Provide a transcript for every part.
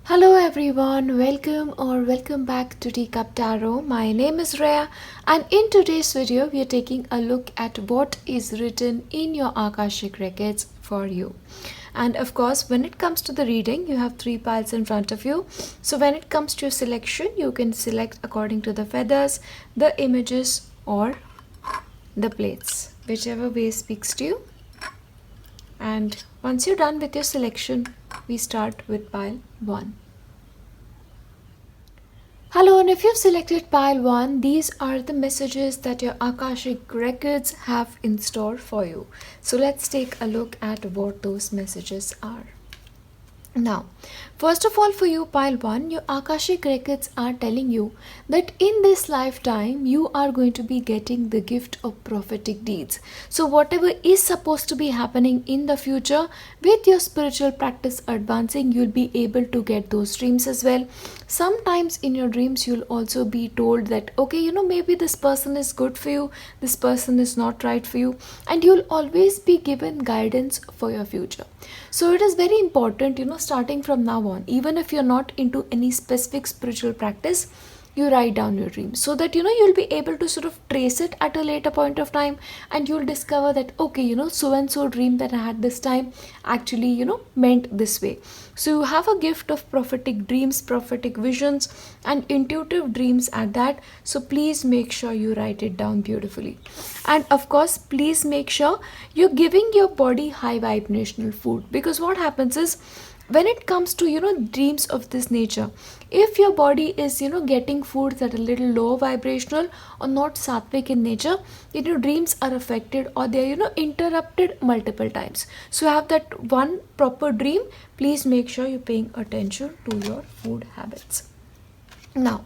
Hello everyone, welcome back to Teacup Tarot. My name is Reya, and in today's video we are taking a look at what is written in your Akashic Records for you. And of course, when it comes to the reading, you have three piles in front of you. So when it comes to your selection, you can select according to the feathers, the images, or the plates, whichever way speaks to you. And once you're done with your selection, we start with pile 1. Hello, and if you've selected pile 1, these are the messages that your Akashic Records have in store for you. So let's take a look at what those messages are. Now, first of all, for you, pile 1, your Akashic Records are telling you that in this lifetime, you are going to be getting the gift of prophetic deeds. So whatever is supposed to be happening in the future, with your spiritual practice advancing, you'll be able to get those dreams as well. Sometimes in your dreams, you'll also be told that, okay, maybe this person is good for you, this person is not right for you, and you'll always be given guidance for your future. So it is very important, starting from now on, even if you're not into any specific spiritual practice, you write down your dreams so that you'll be able to sort of trace it at a later point of time, and you'll discover that, okay, so and so dream that I had this time actually meant this way. So you have a gift of prophetic dreams, prophetic visions, and intuitive dreams at that. So please make sure you write it down beautifully. And of course, please make sure you're giving your body high vibrational food, because what happens is, when it comes to dreams of this nature, if your body is getting foods that are a little low vibrational or not sattvic in nature, dreams are affected, or they are interrupted multiple times. So have that one proper dream. Please make sure you're paying attention to your food habits. Now,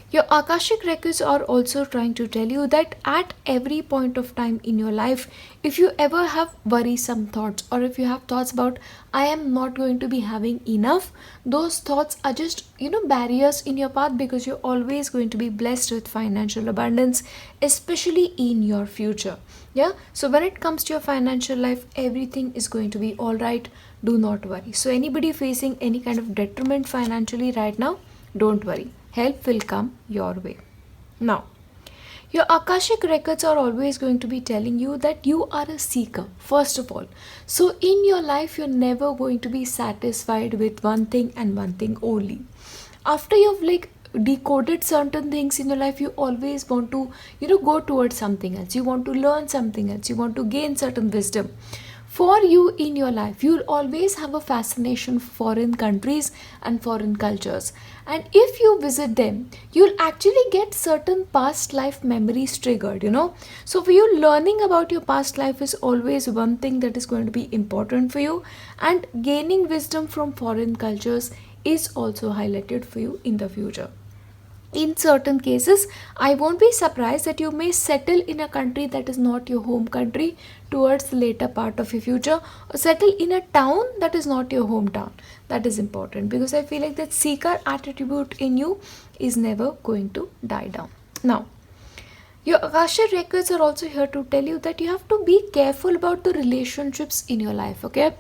your Akashic Records are also trying to tell you that at every point of time in your life, if you ever have worrisome thoughts, or if you have thoughts about, I am not going to be having enough, those thoughts are just, barriers in your path, because you're always going to be blessed with financial abundance, especially in your future. Yeah. So when it comes to your financial life, everything is going to be all right. Do not worry. So anybody facing any kind of detriment financially right now, don't worry. Help will come your way. Now, your Akashic Records are always going to be telling you that you are a seeker, first of all. So in your life, you're never going to be satisfied with one thing and one thing only. After you've decoded certain things in your life, you always want to, go towards something else. You want to learn something else. You want to gain certain wisdom. For you in your life, you'll always have a fascination for foreign countries and foreign cultures. And if you visit them, you'll actually get certain past life memories triggered, So for you, learning about your past life is always one thing that is going to be important for you. And gaining wisdom from foreign cultures is also highlighted for you in the future. In certain cases, I won't be surprised that you may settle in a country that is not your home country towards the later part of your future, or settle in a town that is not your hometown. That is important, because I feel like that seeker attribute in you is never going to die down. Now, your Akashic Records are also here to tell you that you have to be careful about the relationships in your life, okay?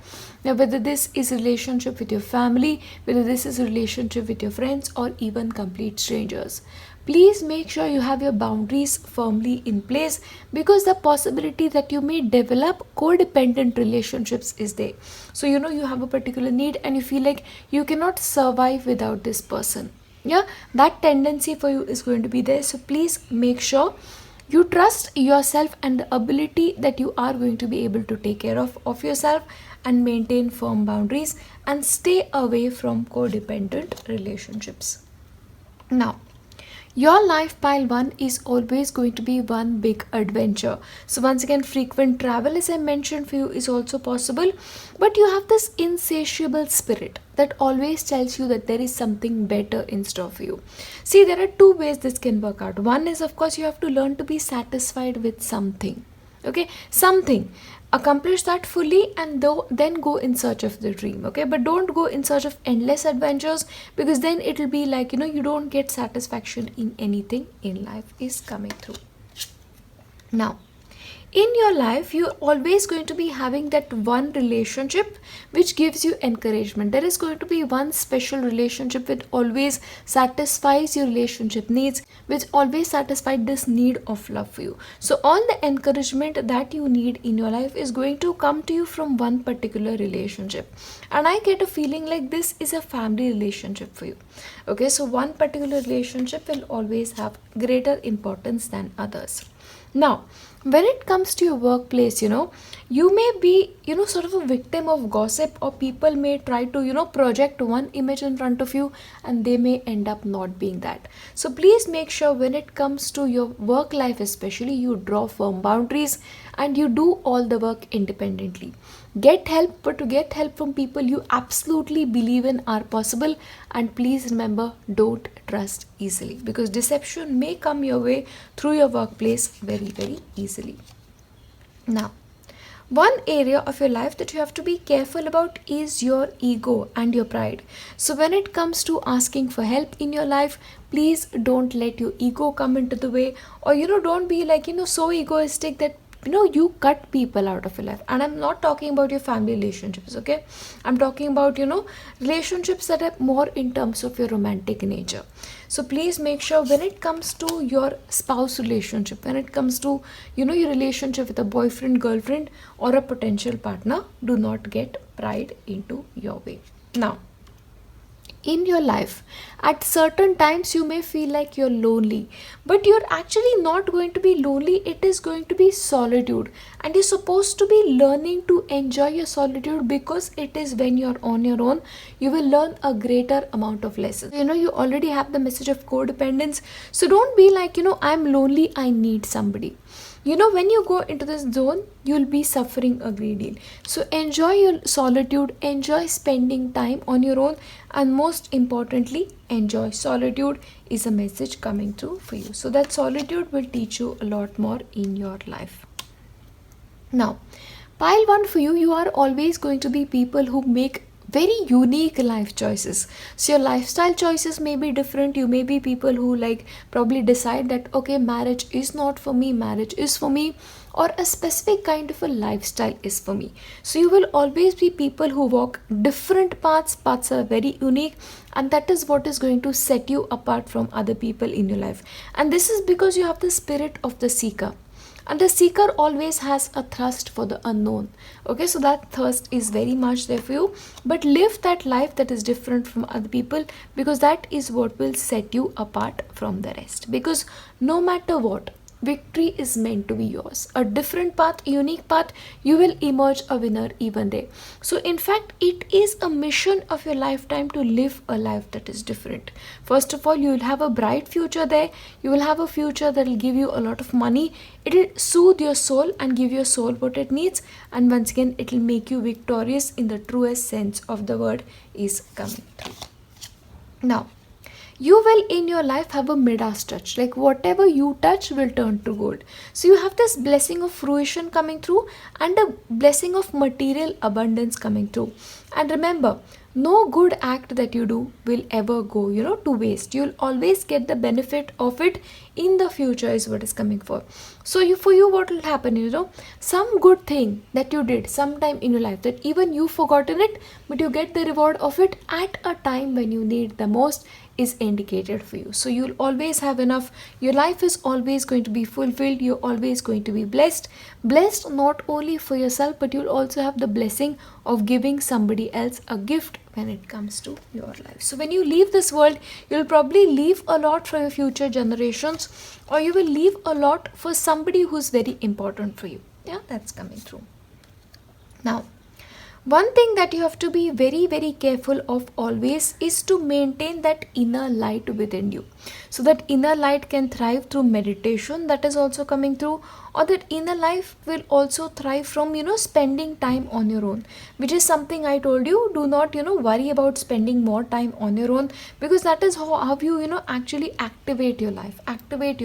Now, whether this is a relationship with your family, whether this is a relationship with your friends, or even complete strangers, please make sure you have your boundaries firmly in place, because the possibility that you may develop codependent relationships is there. So, you have a particular need and you feel like you cannot survive without this person. Yeah, that tendency for you is going to be there. So please make sure you trust yourself and the ability that you are going to be able to take care of yourself, and maintain firm boundaries and stay away from codependent relationships. Now, your life pile 1 is always going to be one big adventure. So once again, frequent travel, as I mentioned for you, is also possible. But you have this insatiable spirit that always tells you that there is something better in store for you. See, there are two ways this can work out. One is, of course, you have to learn to be satisfied with something. Okay, something. Accomplish that fully, and then go in search of the dream. Okay, but don't go in search of endless adventures, because then it'll be like you don't get satisfaction in anything in life is coming through. Now, In your life, you're always going to be having that one relationship which gives you encouragement. There is going to be one special relationship which always satisfies your relationship needs, which always satisfies this need of love for you. So all the encouragement that you need in your life is going to come to you from one particular relationship. And I get a feeling like this is a family relationship for you. Okay, so one particular relationship will always have greater importance than others. Now, when it comes to your workplace, you may be, sort of a victim of gossip, or people may try to, project one image in front of you, and they may end up not being that. So please make sure when it comes to your work life, especially, you draw firm boundaries and you do all the work independently. Get help, but to get help from people you absolutely believe in are possible. And please remember, don't trust easily, because deception may come your way through your workplace very, very easily. Now, one area of your life that you have to be careful about is your ego and your pride. So when it comes to asking for help in your life, please don't let your ego come into the way, or don't be like so egoistic that you cut people out of your life. And I'm not talking about your family relationships, okay? I'm talking about relationships that are more in terms of your romantic nature. So please make sure when it comes to your spouse relationship, when it comes to your relationship with a boyfriend, girlfriend, or a potential partner, do not get pride into your way. Now, in your life, at certain times you may feel like you're lonely, but you're actually not going to be lonely. It is going to be solitude, and you're supposed to be learning to enjoy your solitude, because it is when you're on your own you will learn a greater amount of lessons. You already have the message of codependence, so don't be like I'm lonely, I need somebody. When you go into this zone, you'll be suffering a great deal. So enjoy your solitude, enjoy spending time on your own, and most importantly, enjoy solitude is a message coming through for you. So that solitude will teach you a lot more in your life. Now, pile 1 for you, you are always going to be people who make very unique life choices. So your lifestyle choices may be different. You may be people who probably decide that okay, marriage is not for me, marriage is for me, or a specific kind of a lifestyle is for me. So you will always be people who walk different paths. Paths are very unique, and that is what is going to set you apart from other people in your life. And this is because you have the spirit of the seeker. And the seeker always has a thirst for the unknown. Okay, so that thirst is very much there for you. But live that life that is different from other people, because that is what will set you apart from the rest. Because no matter what, victory is meant to be yours. A different path, a unique path, you will emerge a winner even there. So in fact, it is a mission of your lifetime to live a life that is different. First of all, you will have a bright future there. You will have a future that will give you a lot of money. It will soothe your soul and give your soul what it needs. And once again, it will make you victorious in the truest sense of the word is coming through. Now, you will in your life have a Midas touch, like whatever you touch will turn to gold. So you have this blessing of fruition coming through, and a blessing of material abundance coming through. And remember, no good act that you do will ever go to waste. You'll always get the benefit of it in the future is what is coming for. So for you what will happen, some good thing that you did sometime in your life that even you forgotten it, but you get the reward of it at a time when you need the most, is indicated for you. So you'll always have enough. Your life is always going to be fulfilled. You're always going to be blessed not only for yourself, but you'll also have the blessing of giving somebody else a gift when it comes to your life. So when you leave this world, you'll probably leave a lot for your future generations, or you will leave a lot for somebody who's very important for you. Yeah, that's coming through. Now, one thing that you have to be very, very careful of always is to maintain that inner light within you. So that inner light can thrive through meditation, that is also coming through, or that inner life will also thrive from, spending time on your own, which is something I told you, do not, worry about spending more time on your own, because that is how you, actually activate your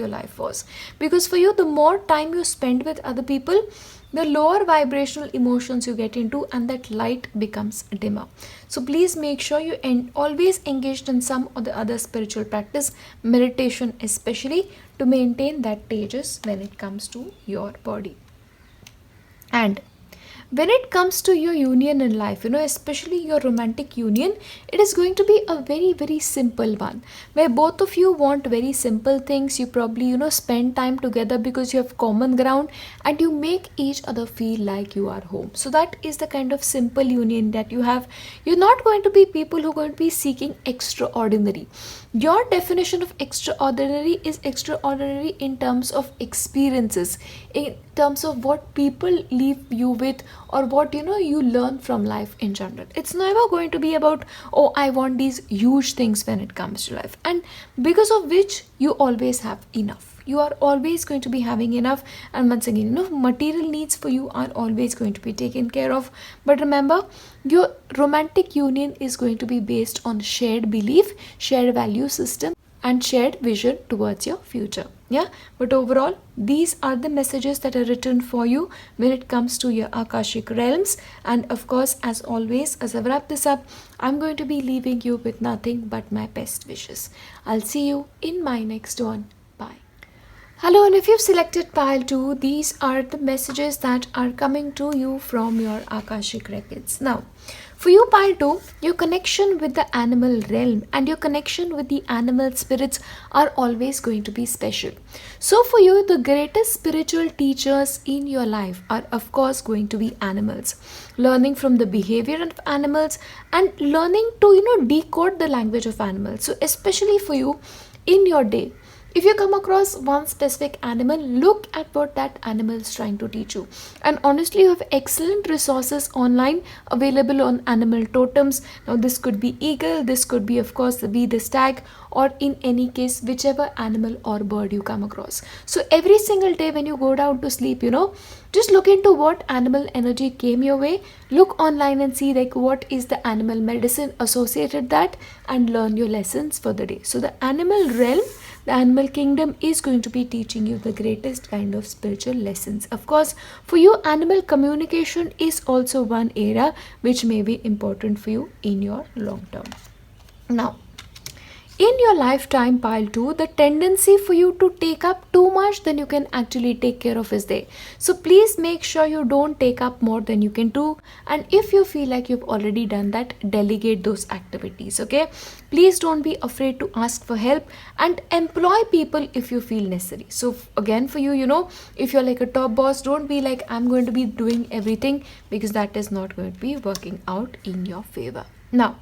life force. Because for you, the more time you spend with other people, the lower vibrational emotions you get into, and that light becomes dimmer. So please make sure you always engaged in some or the other spiritual practice, meditation especially, to maintain that tejas when it comes to your body. And when it comes to your union in life, especially your romantic union, it is going to be a very, very simple one where both of you want very simple things. You probably, spend time together because you have common ground and you make each other feel like you are home. So that is the kind of simple union that you have. You're not going to be people who are going to be seeking extraordinary. Your definition of extraordinary is extraordinary in terms of experiences, in terms of what people leave you with, or what you learn from life in general. It's never going to be about, oh, I want these huge things when it comes to life, and because of which you always have enough. You are always going to be having enough, and once again, material needs for you are always going to be taken care of. But remember, your romantic union is going to be based on shared belief, shared value system, and shared vision towards your future. Yeah, but overall, these are the messages that are written for you when it comes to your Akashic realms. And of course, as always, as I wrap this up, I'm going to be leaving you with nothing but my best wishes. I'll see you in my next one. Bye. Hello, and if you've selected pile 2, these are the messages that are coming to you from your Akashic Records. Now, for you, pile 2, your connection with the animal realm and your connection with the animal spirits are always going to be special. So for you, the greatest spiritual teachers in your life are of course going to be animals. Learning from the behavior of animals and learning to decode the language of animals. So especially for you in your day, if you come across one specific animal, look at what that animal is trying to teach you. And honestly, you have excellent resources online available on animal totems. Now, this could be eagle, this could be, of course, be the stag, or in any case, whichever animal or bird you come across. So, every single day when you go down to sleep, just look into what animal energy came your way. Look online and see like what is the animal medicine associated that, and learn your lessons for the day. So, the animal realm, the animal kingdom is going to be teaching you the greatest kind of spiritual lessons. Of course, for you, animal communication is also one area which may be important for you in your long term. Now, in your lifetime, pile 2, the tendency for you to take up too much than you can actually take care of is there. So please make sure you don't take up more than you can do. And if you feel like you've already done that, delegate those activities, okay? Please don't be afraid to ask for help and employ people if you feel necessary. So again, for you, if you're like a top boss, don't be like, I'm going to be doing everything, because that is not going to be working out in your favor. Now,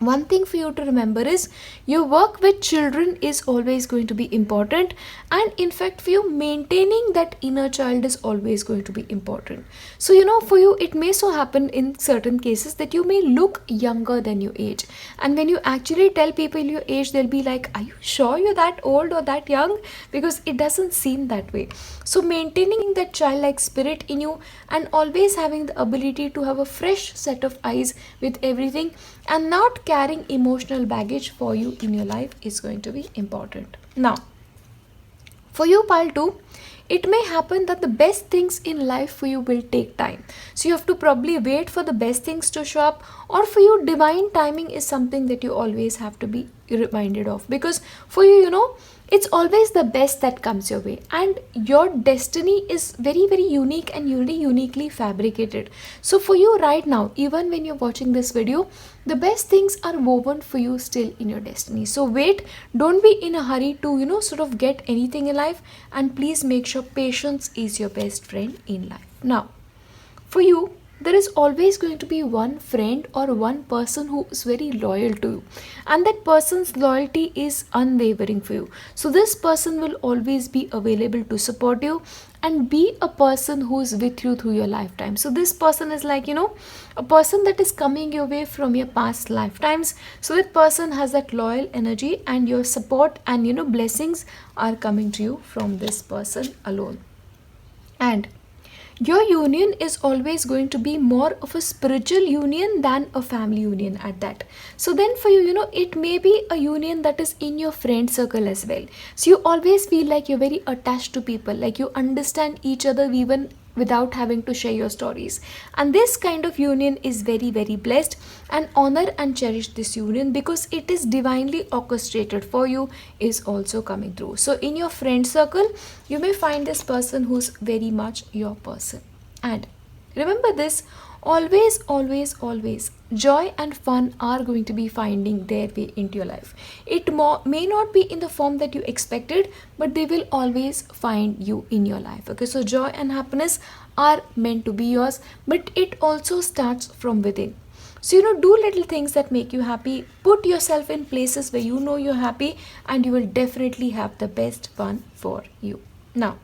one thing for you to remember is your work with children is always going to be important, and in fact for you, maintaining that inner child is always going to be important. So for you, it may so happen in certain cases that you may look younger than your age, and when you actually tell people your age, they'll be like, are you sure you're that old or that young? Because it doesn't seem that way. So maintaining that childlike spirit in you and always having the ability to have a fresh set of eyes with everything and not carrying emotional baggage for you in your life is going to be important. Now, for you, pile 2, it may happen that the best things in life for you will take time. So you have to probably wait for the best things to show up, or for you, divine timing is something that you always have to be reminded of, because for you, it's always the best that comes your way, and your destiny is very, very unique and uniquely fabricated. So for you right now, even when you're watching this video, the best things are woven for you still in your destiny. So wait, don't be in a hurry to sort of get anything in life, and please make sure patience is your best friend in life. Now, for you, there is always going to be one friend or one person who is very loyal to you, and that person's loyalty is unwavering for you. So this person will always be available to support you and be a person who is with you through your lifetime. So this person is like a person that is coming your way from your past lifetimes. So that person has that loyal energy, and your support and blessings are coming to you from this person alone. And your union is always going to be more of a spiritual union than a family union at that. So then for you, it may be a union that is in your friend circle as well. So you always feel like you're very attached to people, like you understand each other even without having to share your stories. And this kind of union is very, very blessed, and honor and cherish this union because it is divinely orchestrated for you is also coming through. So in your friend circle, you may find this person who's very much your person. And remember this, always, always, always, joy and fun are going to be finding their way into your life. It may not be in the form that you expected, but they will always find you in your life. Okay, so joy and happiness are meant to be yours, but it also starts from within. So, do little things that make you happy. Put yourself in places where you know you're happy, and you will definitely have the best fun for you. Now,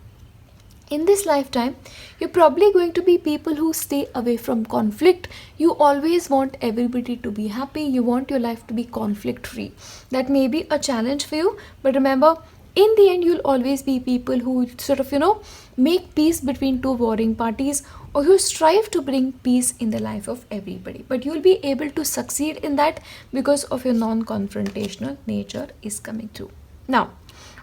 in this lifetime, you're probably going to be people who stay away from conflict. You always want everybody to be happy. You want your life to be conflict free. That may be a challenge for you, but remember, in the end, you'll always be people who sort of, make peace between two warring parties, or who strive to bring peace in the life of everybody. But you'll be able to succeed in that because of your non-confrontational nature is coming through. Now,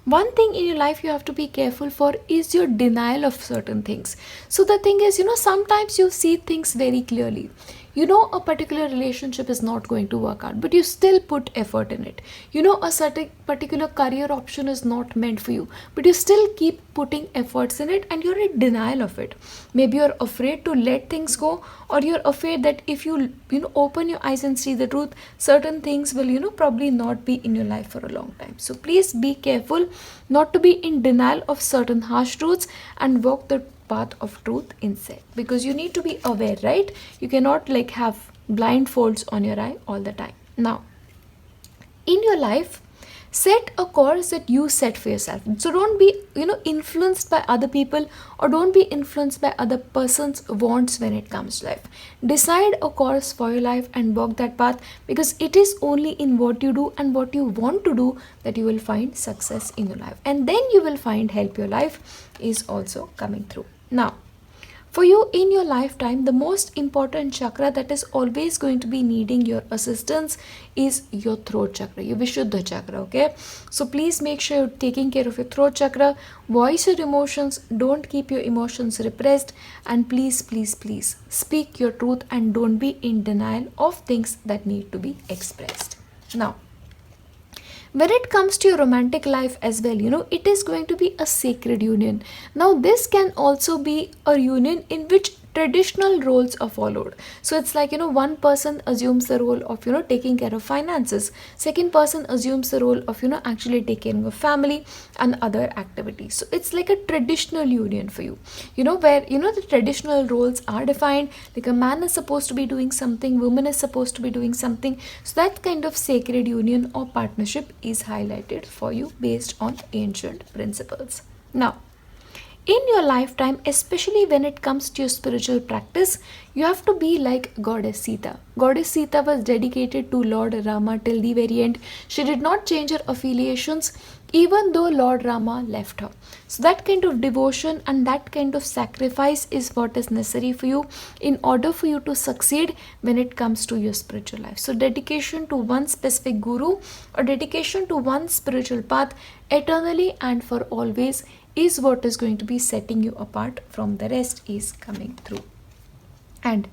one thing in your life you have to be careful for is your denial of certain things. So the thing is, sometimes you see things very clearly. A particular relationship is not going to work out, but you still put effort in it. A certain particular career option is not meant for you, but you still keep putting efforts in it, and you're in denial of it. Maybe you're afraid to let things go, or you're afraid that if you open your eyes and see the truth, certain things will probably not be in your life for a long time. So please be careful not to be in denial of certain harsh truths, and walk the path of truth instead, because you need to be aware, right? You cannot have blindfolds on your eye all the time. Now, in your life, set a course that you set for yourself. So don't be influenced by other people, or don't be influenced by other person's wants when it comes to life. Decide a course for your life and walk that path, because it is only in what you do and what you want to do that you will find success in your life, and then you will find help your life is also coming through. Now, for you in your lifetime, the most important chakra that is always going to be needing your assistance is your throat chakra, your Vishuddha chakra, okay? So please make sure you're taking care of your throat chakra, voice your emotions, don't keep your emotions repressed, and please, please, please speak your truth and don't be in denial of things that need to be expressed. Now, when it comes to your romantic life as well, it is going to be a sacred union. Now, this can also be a union in which traditional roles are followed. So it's like, one person assumes the role of, taking care of finances. Second person assumes the role of, actually taking care of family and other activities. So it's like a traditional union for you, where, the traditional roles are defined. Like a man is supposed to be doing something, woman is supposed to be doing something. So that kind of sacred union or partnership is highlighted for you based on ancient principles. Now, in your lifetime, especially when it comes to your spiritual practice, you have to be like Goddess Sita. Goddess Sita was dedicated to Lord Raama till the very end. She did not change her affiliations even though Lord Raama left her. So that kind of devotion and that kind of sacrifice is what is necessary for you in order for you to succeed when it comes to your spiritual life. So dedication to one specific guru or dedication to one spiritual path eternally and for always is what is going to be setting you apart from the rest is coming through. And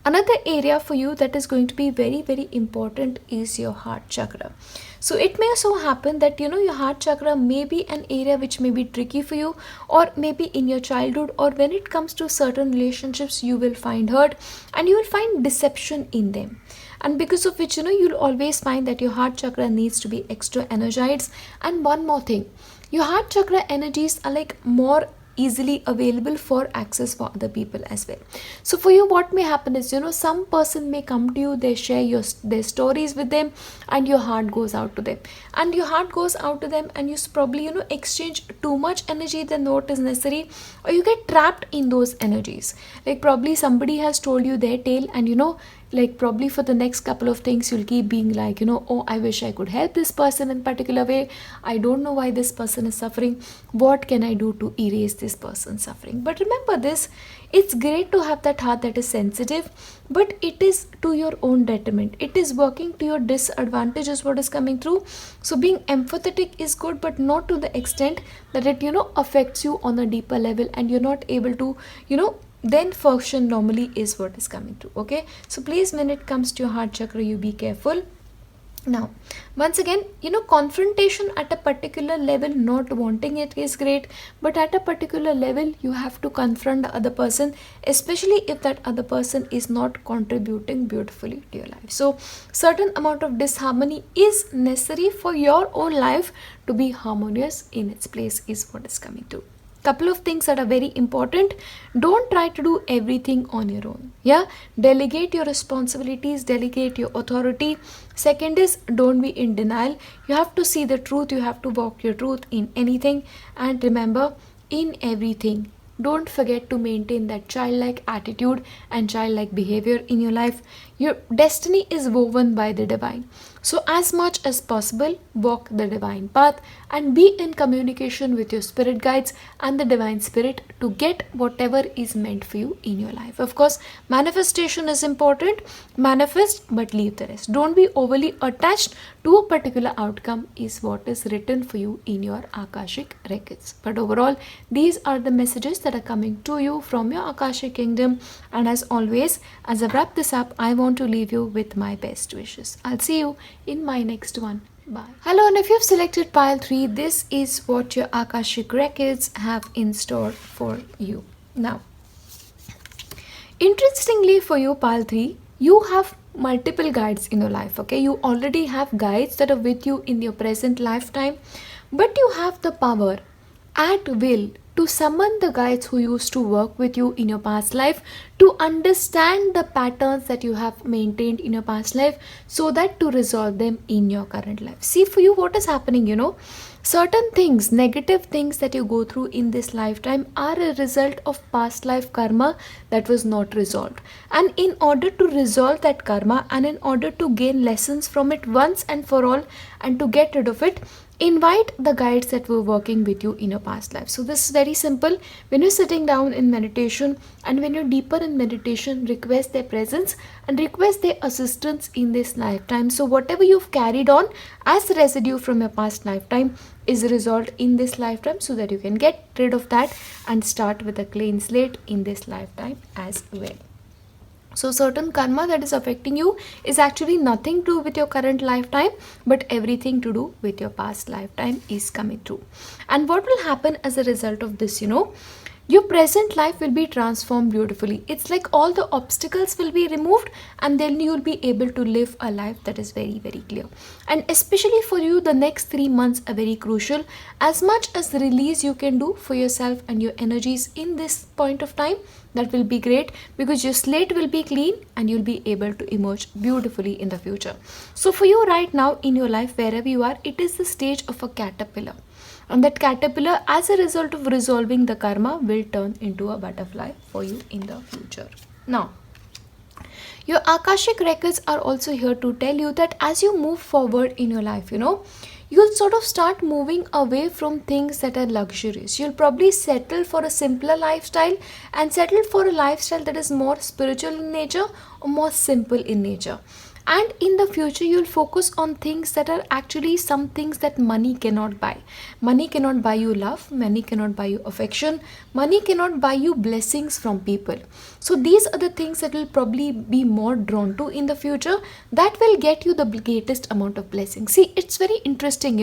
another area for you that is going to be very, very important is your heart chakra. So it may so happen that your heart chakra may be an area which may be tricky for you, or maybe in your childhood, or when it comes to certain relationships you will find hurt and you will find deception in them, and because of which you'll always find that your heart chakra needs to be extra energized. And one more thing, your heart chakra energies are like more easily available for access for other people as well. So for you, what may happen is, some person may come to you, they share their stories with them, and your heart goes out to them. And your heart goes out to them, and you probably, exchange too much energy than what is necessary, or you get trapped in those energies. Like probably somebody has told you their tale, and like probably for the next couple of things you'll keep being like, oh, I wish I could help this person in particular way. I don't know why this person is suffering. What can I do to erase this person's suffering? But remember this, it's great to have that heart that is sensitive, but it is to your own detriment. It is working to your disadvantage is what is coming through. So being empathetic is good, but not to the extent that it, affects you on a deeper level and you're not able to, then function normally is what is coming through. Okay, so please, when it comes to your heart chakra, you be careful. Now, once again, confrontation at a particular level, not wanting it is great, but at a particular level, you have to confront the other person, especially if that other person is not contributing beautifully to your life. So, certain amount of disharmony is necessary for your own life to be harmonious in its place, is what is coming to. Couple of things that are very important. Don't try to do everything on your own. Yeah, delegate your responsibilities, delegate your authority. Second is, don't be in denial. You have to see the truth, you have to walk your truth in anything. And remember, in everything, don't forget to maintain that childlike attitude and childlike behavior in your life. Your destiny is woven by the divine. So, as much as possible, walk the divine path and be in communication with your spirit guides and the divine spirit to get whatever is meant for you in your life. Of course, manifestation is important. Manifest, but leave the rest. Don't be overly attached to a particular outcome, is what is written for you in your Akashic records. But overall, these are the messages that are coming to you from your Akashic kingdom. And as always, as I wrap this up, I want to leave you with my best wishes. I'll see you in my next one. Bye. Hello, and if you've selected pile 3, this is what your Akashic records have in store for you. Now, interestingly for you, pile 3, you have multiple guides in your life. Okay, you already have guides that are with you in your present lifetime, but you have the power at will to summon the guides who used to work with you in your past life, to understand the patterns that you have maintained in your past life, so that to resolve them in your current life. See, for you, what is happening, certain things, negative things that you go through in this lifetime are a result of past life karma that was not resolved. And in order to resolve that karma and in order to gain lessons from it once and for all and to get rid of it, invite the guides that were working with you in your past life. So this is very simple. When you're sitting down in meditation and when you're deeper in meditation, request their presence and request their assistance in this lifetime. So whatever you've carried on as residue from your past lifetime is resolved in this lifetime, so that you can get rid of that and start with a clean slate in this lifetime as well. So certain karma that is affecting you is actually nothing to do with your current lifetime, but everything to do with your past lifetime is coming through. And what will happen as a result of this, your present life will be transformed beautifully. It's like all the obstacles will be removed and then you'll be able to live a life that is very, very clear. And especially for you, the next 3 months are very crucial. As much as the release you can do for yourself and your energies in this point of time, that will be great, because your slate will be clean and you'll be able to emerge beautifully in the future. So for you right now in your life, wherever you are, it is the stage of a caterpillar. And that caterpillar, as a result of resolving the karma, will turn into a butterfly for you in the future. Now, your Akashic records are also here to tell you that as you move forward in your life, you'll sort of start moving away from things that are luxurious. You'll probably settle for a simpler lifestyle and settle for a lifestyle that is more spiritual in nature or more simple in nature. And in the future, you'll focus on things that are actually some things that money cannot buy. Money cannot buy you love. Money cannot buy you affection. Money cannot buy you blessings from people. So these are the things that will probably be more drawn to in the future. That will get you the greatest amount of blessings. See, it's very interesting,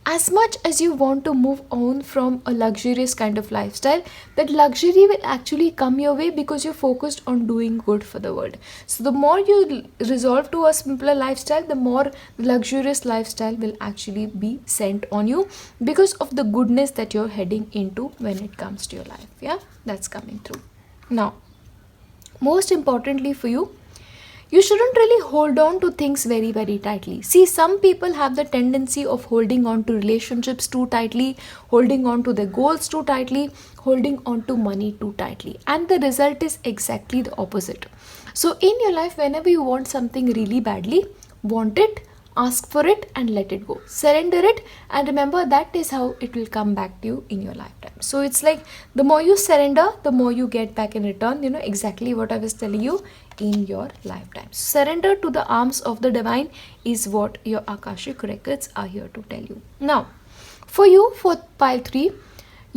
As much as you want to move on from a luxurious kind of lifestyle, that luxury will actually come your way because you're focused on doing good for the world. So the more you resolve to a simpler lifestyle, the more luxurious lifestyle will actually be sent on you because of the goodness that you're heading into when it comes to your life. Yeah, that's coming through. Now, most importantly for you, you shouldn't really hold on to things very, very tightly. See, some people have the tendency of holding on to relationships too tightly, holding on to their goals too tightly, holding on to money too tightly. And the result is exactly the opposite. So in your life, whenever you want something really badly, want it, ask for it and let it go. Surrender it, and remember that is how it will come back to you in your lifetime. So it's like the more you surrender, the more you get back in return. Exactly what I was telling you in your lifetime. Surrender to the arms of the divine is what your Akashic records are here to tell you. Now, for you, for pile 3,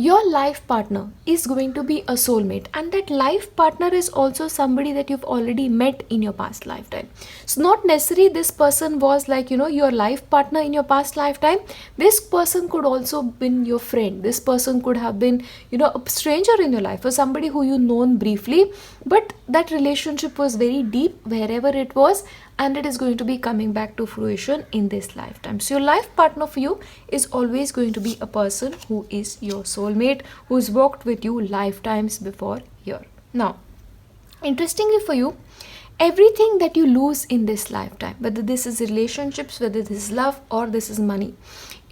your life partner is going to be a soulmate, and that life partner is also somebody that you've already met in your past lifetime. So not necessarily this person was like, your life partner in your past lifetime. This person could also been your friend. This person could have been, a stranger in your life, or somebody who you known briefly, but that relationship was very deep wherever it was, and it is going to be coming back to fruition in this lifetime. So your life partner for you is always going to be a person who is your soulmate, who's walked with you lifetimes before here. Now, interestingly for you, everything that you lose in this lifetime, whether this is relationships, whether this is love, or this is money,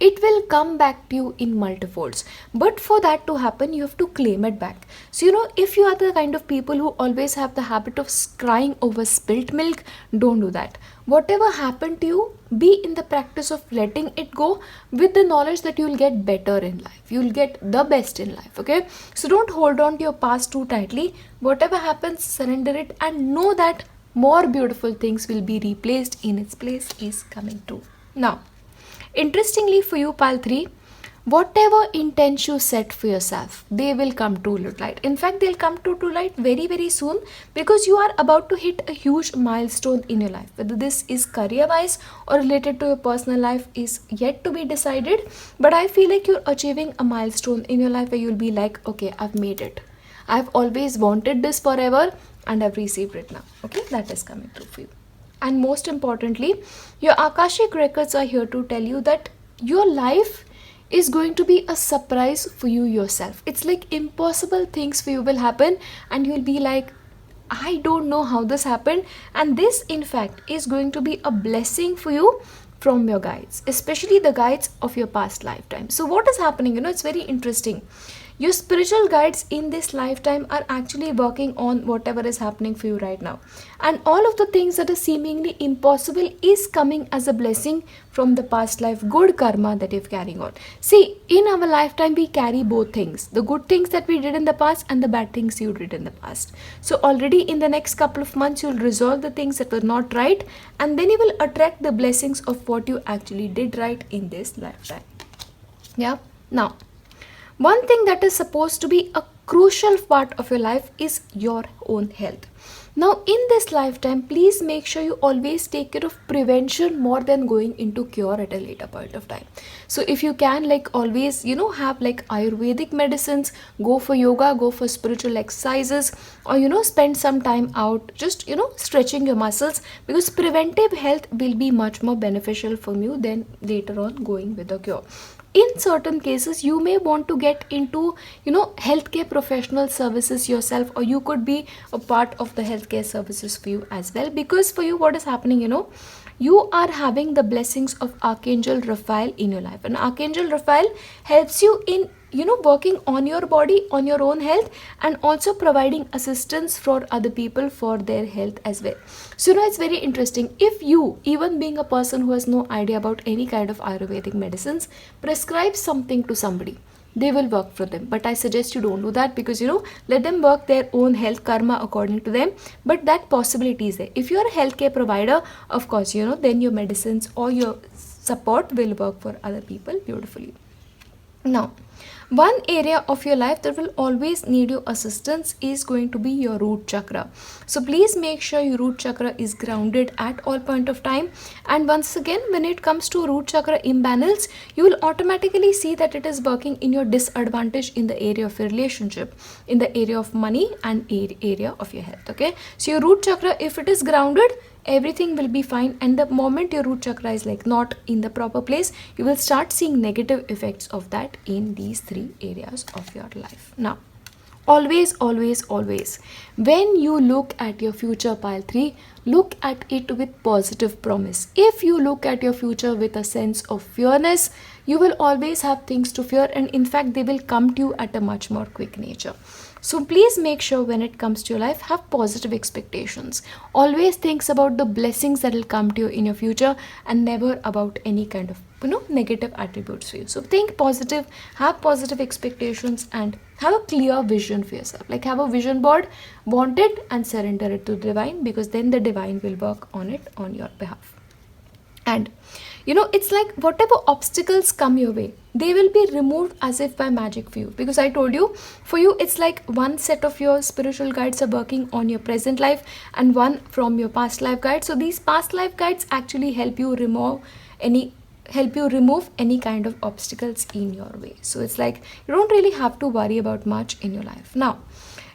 it will come back to you in multifolds. But for that to happen, you have to claim it back. So, if you are the kind of people who always have the habit of crying over spilt milk, don't do that. Whatever happened to you, be in the practice of letting it go, with the knowledge that you'll get better in life. You'll get the best in life, okay? So don't hold on to your past too tightly. Whatever happens, surrender it, and know that more beautiful things will be replaced in its place is coming true. Now, interestingly for you, pile 3, whatever intent you set for yourself, they will come to light. In fact, they'll come to light very, very soon, because you are about to hit a huge milestone in your life. Whether this is career wise or related to your personal life is yet to be decided, but I feel like you're achieving a milestone in your life where you'll be like, okay, I've made it. I've always wanted this forever, and I've received it now. Okay, that is coming true for you. And most importantly, your Akashic Records are here to tell you that your life is going to be a surprise for you yourself. It's like impossible things for you will happen, and you'll be like, I don't know how this happened. And this, in fact, is going to be a blessing for you from your guides, especially the guides of your past lifetime. So what is happening? It's very interesting. Your spiritual guides in this lifetime are actually working on whatever is happening for you right now. And all of the things that are seemingly impossible is coming as a blessing from the past life, good karma that you're carrying on. See, in our lifetime, we carry both things. The good things that we did in the past and the bad things you did in the past. So already in the next couple of months, you'll resolve the things that were not right, and then you will attract the blessings of what you actually did right in this lifetime. Yeah. Now, one thing that is supposed to be a crucial part of your life is your own health. Now, in this lifetime, please make sure you always take care of prevention more than going into cure at a later point of time. So if you can, like, always, have like Ayurvedic medicines, go for yoga, go for spiritual exercises, or, spend some time out, just, stretching your muscles, because preventive health will be much more beneficial for you than later on going with a cure. In certain cases, you may want to get into, healthcare professional services yourself, or you could be a part of the healthcare services for you as well. Because for you, what is happening, you are having the blessings of Archangel Raphael in your life. And Archangel Raphael helps you in, working on your body, on your own health, and also providing assistance for other people for their health as well. So, it's very interesting. If you, even being a person who has no idea about any kind of Ayurvedic medicines, prescribe something to somebody, they will work for them. But I suggest you don't do that, because, let them work their own health karma according to them. But that possibility is there. If you're a healthcare provider, of course, then your medicines or your support will work for other people beautifully. Now, one area of your life that will always need your assistance is going to be your root chakra. So please make sure your root chakra is grounded at all point of time. And once again, when it comes to root chakra imbalance, you will automatically see that it is working in your disadvantage in the area of your relationship, in the area of money, and area of your health. Okay, so your root chakra, if it is grounded, everything will be fine. And the moment your root chakra is like not in the proper place, you will start seeing negative effects of that in these 3 areas of your life. Now, always, when you look at your future, pile 3, look at it with positive promise. If you look at your future with a sense of fearness, you will always have things to fear, and in fact they will come to you at a much more quick nature. So please make sure when it comes to your life, have positive expectations. Always think about the blessings that will come to you in your future, and never about any kind of negative attributes for you. So think positive, have positive expectations, and have a clear vision for yourself. Like, have a vision board, want it, and surrender it to the divine, because then the divine will work on it on your behalf. And It's like whatever obstacles come your way, they will be removed as if by magic for you. Because I told you, for you, it's like one set of your spiritual guides are working on your present life and one from your past life guide. So these past life guides actually help you remove any kind of obstacles in your way. So it's like you don't really have to worry about much in your life. Now,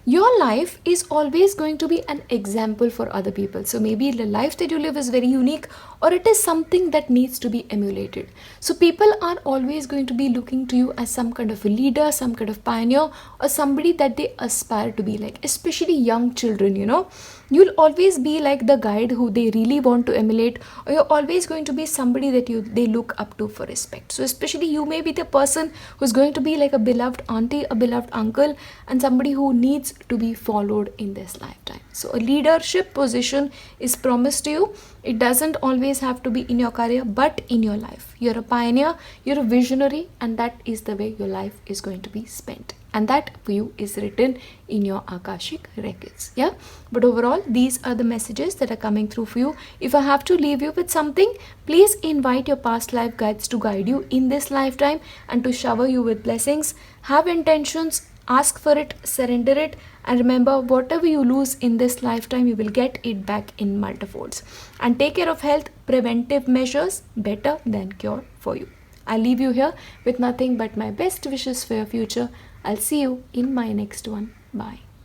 your life is always going to be an example for other people. So maybe the life that you live is very unique, or it is something that needs to be emulated. So people are always going to be looking to you as some kind of a leader, some kind of pioneer, or somebody that they aspire to be like, especially young children. You'll always be like the guide who they really want to emulate, or you're always going to be somebody that they look up to for respect. So especially you may be the person who's going to be like a beloved auntie, a beloved uncle, and somebody who needs to be followed in this lifetime. So a leadership position is promised to you. It doesn't always have to be in your career, but in your life. You're a pioneer, you're a visionary, and that is the way your life is going to be spent. And that for you is written in your Akashic Records. Yeah. But overall, these are the messages that are coming through for you. If I have to leave you with something, please invite your past life guides to guide you in this lifetime and to shower you with blessings. Have intentions, ask for it, surrender it, and remember, whatever you lose in this lifetime, you will get it back in multifolds. And take care of health. Preventive measures better than cure for you. I'll leave you here with nothing but my best wishes for your future. I'll see you in my next one. Bye.